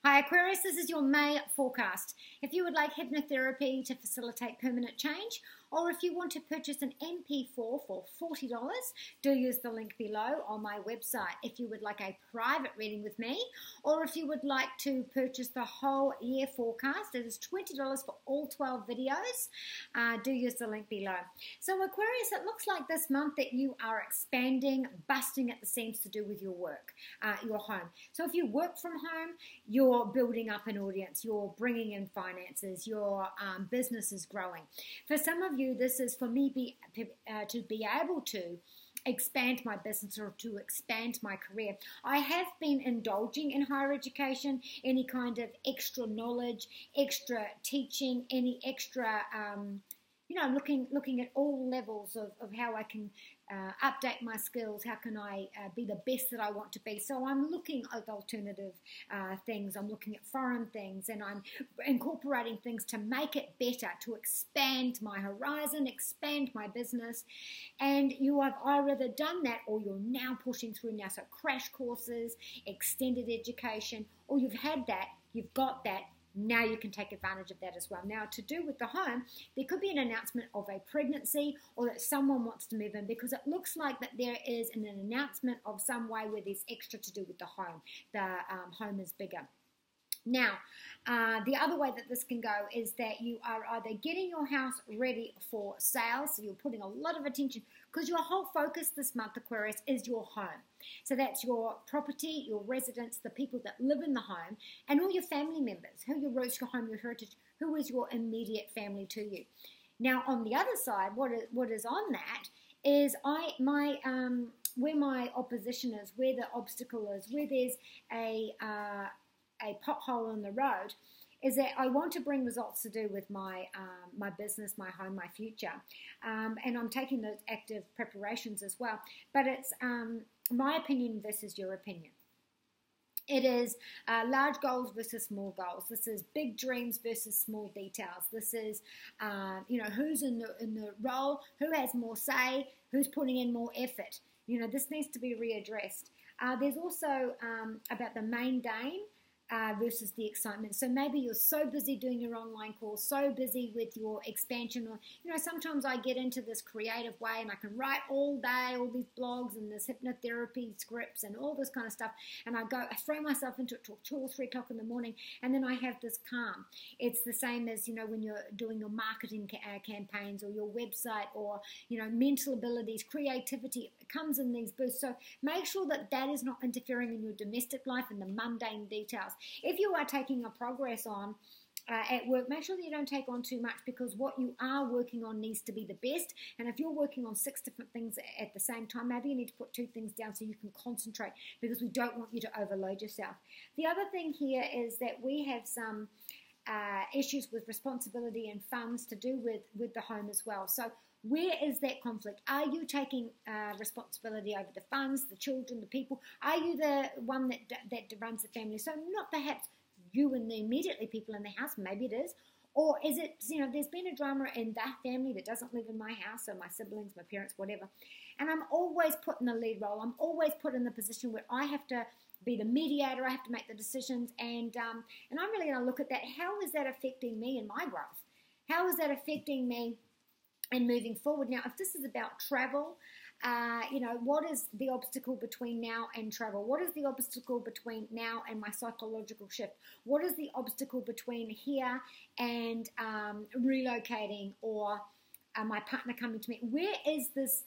Hi Aquarius, this is your May forecast. If you would like hypnotherapy to facilitate permanent change, or if you want to purchase an MP4 for $40, do use the link below on my website. If you would like a private reading with me, or if you would like to purchase the whole year forecast, it is $20 for all 12 videos. Do use the link below. So Aquarius, it looks like this month that you are expanding, busting at the seams to do with your work, your home. So if you work from home, you're building up an audience, you're bringing in finances, your business is growing. For some of you, this is for me to be able to expand my business or to expand my career. I have been indulging in higher education, any kind of extra knowledge, extra teaching, any extra looking at all levels of how I can update my skills, how can I be the best that I want to be. So I'm looking at alternative things, I'm looking at foreign things, and I'm incorporating things to make it better, to expand my horizon, expand my business. And you have either done that or you're now pushing through now. So crash courses, extended education, or you've had that, you've got that. Now you can take advantage of that as well. Now, to do with the home, there could be an announcement of a pregnancy or that someone wants to move in, because it looks like that there is an announcement of some way where there's extra to do with the home. The home is bigger. Now, the other way that this can go is that you are either getting your house ready for sale, so you're putting a lot of attention, because your whole focus this month, Aquarius, is your home. So that's your property, your residence, the people that live in the home, and all your family members, who your roots, your home, your heritage, who is your immediate family to you. Now, on the other side, what is on that is where my opposition is, where the obstacle is, where there's a pothole in the road, is that I want to bring results to do with my my business, my home, my future, and I'm taking those active preparations as well. But it's my opinion versus your opinion. It is large goals versus small goals. This is big dreams versus small details. This is who's in the role, who has more say, who's putting in more effort. This needs to be readdressed. There's also about the mundane versus the excitement. So maybe you're so busy doing your online course, so busy with your expansion, or sometimes I get into this creative way and I can write all day, all these blogs and this hypnotherapy scripts and all this kind of stuff, and I throw myself into it till 2 or 3 o'clock in the morning, and then I have this calm. It's the same as when you're doing your marketing campaigns or your website, or mental abilities, creativity, it comes in these boosts. So make sure that is not interfering in your domestic life and the mundane details. If you are taking a progress on at work, make sure that you don't take on too much, because what you are working on needs to be the best. And if you're working on 6 different things at the same time, maybe you need to put 2 things down so you can concentrate, because we don't want you to overload yourself. The other thing here is that we have some issues with responsibility and funds to do with the home as well. So where is that conflict? Are you taking responsibility over the funds, the children, the people? Are you the one that runs the family? So not perhaps you and the immediately people in the house, maybe it is. Or is it, there's been a drama in that family that doesn't live in my house, so my siblings, my parents, whatever. And I'm always put in the lead role. I'm always put in the position where I have to be the mediator, I have to make the decisions, and I'm really going to look at that. How is that affecting me and my growth? How is that affecting me and moving forward? Now, if this is about travel, what is the obstacle between now and travel? What is the obstacle between now and my psychological shift? What is the obstacle between here and relocating, or my partner coming to me? Where is this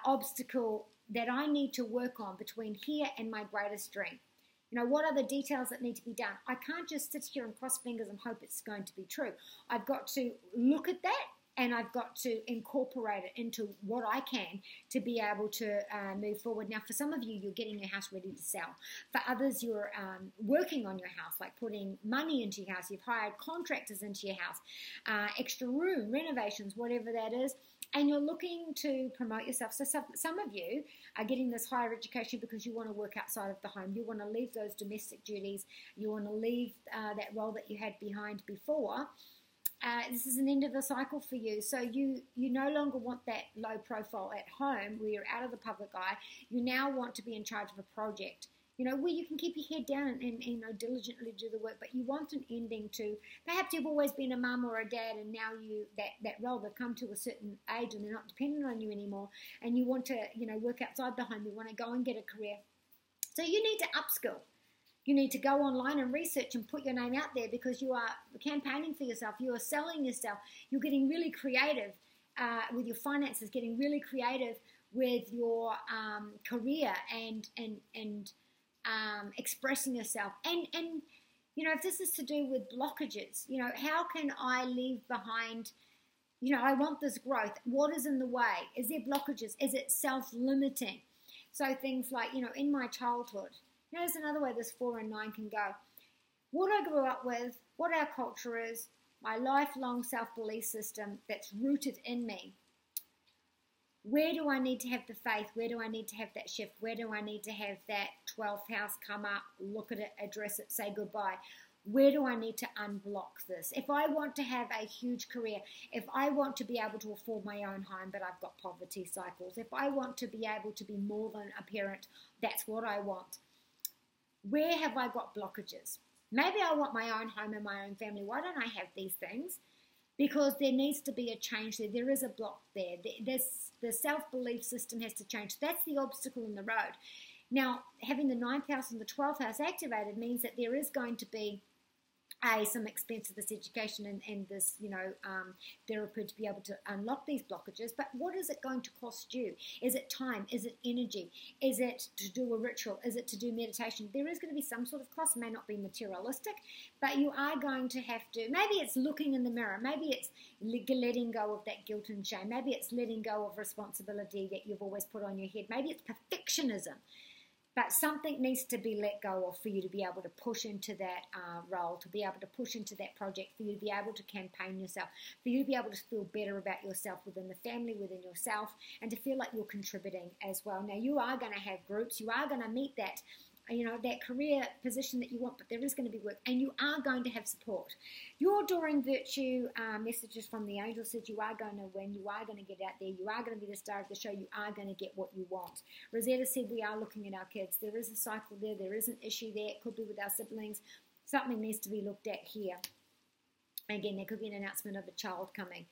obstacle that I need to work on between here and my greatest dream? What are the details that need to be done? I can't just sit here and cross fingers and hope it's going to be true. I've got to look at that, and I've got to incorporate it into what I can to be able to move forward. Now, for some of you, you're getting your house ready to sell. For others, you're working on your house, like putting money into your house. You've hired contractors into your house, extra room, renovations, whatever that is. And you're looking to promote yourself. So some of you are getting this higher education because you want to work outside of the home. You want to leave those domestic duties. You want to leave that role that you had behind before. This is an end of the cycle for you. So you no longer want that low profile at home where you're out of the public eye. You now want to be in charge of a project. where you can keep your head down and diligently do the work, but you want an ending to, perhaps you've always been a mum or a dad, and now that role, they've come to a certain age and they're not dependent on you anymore, and you want to, work outside the home, you want to go and get a career. So you need to upskill. You need to go online and research and put your name out there, because you are campaigning for yourself. You are selling yourself. You're getting really creative with your finances, getting really creative with your career and expressing yourself. And if this is to do with blockages, how can I leave behind, I want this growth. What is in the way? Is there blockages? Is it self-limiting? So things like, in my childhood, there's another way this 4 and 9 can go. What I grew up with, what our culture is, my lifelong self-belief system that's rooted in me. Where do I need to have the faith? Where do I need to have that shift? Where do I need to have that 12th house come up, look at it, address it, say goodbye? Where do I need to unblock this? If I want to have a huge career, if I want to be able to afford my own home, but I've got poverty cycles, if I want to be able to be more than a parent, that's what I want. Where have I got blockages? Maybe I want my own home and my own family. Why don't I have these things? Because there needs to be a change there. There is a block there. The self-belief system has to change. That's the obstacle in the road. Now, having the 9th house and the 12th house activated means that there is going to be some expense of this education and this, therapy to be able to unlock these blockages. But what is it going to cost you? Is it time? Is it energy? Is it to do a ritual? Is it to do meditation? There is going to be some sort of cost. It may not be materialistic, but you are going to have to, maybe it's looking in the mirror. Maybe it's letting go of that guilt and shame. Maybe it's letting go of responsibility that you've always put on your head. Maybe it's perfectionism. But something needs to be let go of for you to be able to push into that role, to be able to push into that project, for you to be able to campaign yourself, for you to be able to feel better about yourself within the family, within yourself, and to feel like you're contributing as well. Now, you are going to have groups. You are going to meet that, that career position that you want, but there is going to be work, and you are going to have support. Your Adoring Virtue messages from the angels said you are going to win, you are going to get out there, you are going to be the star of the show, you are going to get what you want. Rosetta said we are looking at our kids. There is a cycle there, there is an issue there, it could be with our siblings. Something needs to be looked at here. Again, there could be an announcement of a child coming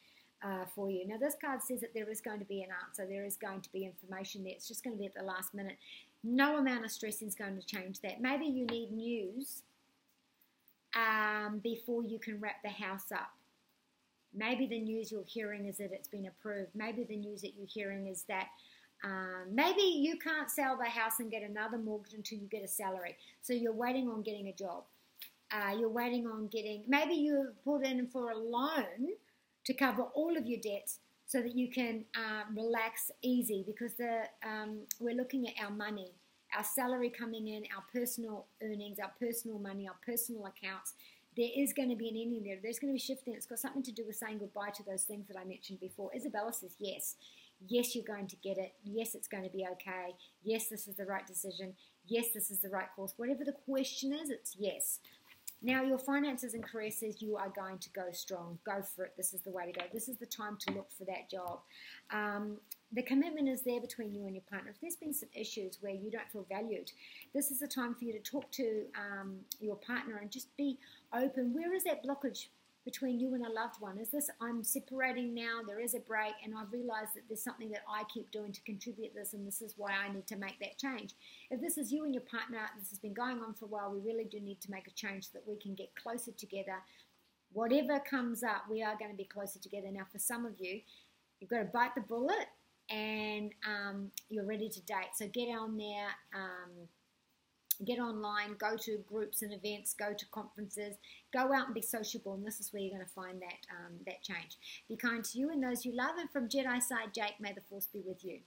for you. Now, this card says that there is going to be an answer, there is going to be information there, it's just going to be at the last minute. No amount of stressing is going to change that. Maybe you need news before you can wrap the house up. Maybe the news you're hearing is that it's been approved. Maybe the news that you're hearing is that maybe you can't sell the house and get another mortgage until you get a salary. So you're waiting on getting a job. You're waiting on getting, maybe you put in for a loan to cover all of your debts, so that you can relax easy, because we're looking at our money, our salary coming in, our personal earnings, our personal money, our personal accounts. There is going to be an ending there. There's going to be shifting. It's got something to do with saying goodbye to those things that I mentioned before. Isabella says yes. Yes, you're going to get it. Yes, it's going to be okay. Yes, this is the right decision. Yes, this is the right course. Whatever the question is, it's yes. Now, your finances and career says you are going to go strong. Go for it. This is the way to go. This is the time to look for that job. The commitment is there between you and your partner. If there's been some issues where you don't feel valued, this is the time for you to talk to your partner and just be open. Where is that blockage between you and a loved one? Is this, I'm separating now, there is a break, and I've realized that there's something that I keep doing to contribute this, and this is why I need to make that change. If this is you and your partner, this has been going on for a while, we really do need to make a change so that we can get closer together. Whatever comes up, we are going to be closer together. Now, for some of you, you've got to bite the bullet, and you're ready to date. So get on there, get online, go to groups and events, go to conferences, go out and be sociable, and this is where you're going to find that change. Be kind to you and those you love, and from Jedi Side Jake, may the Force be with you.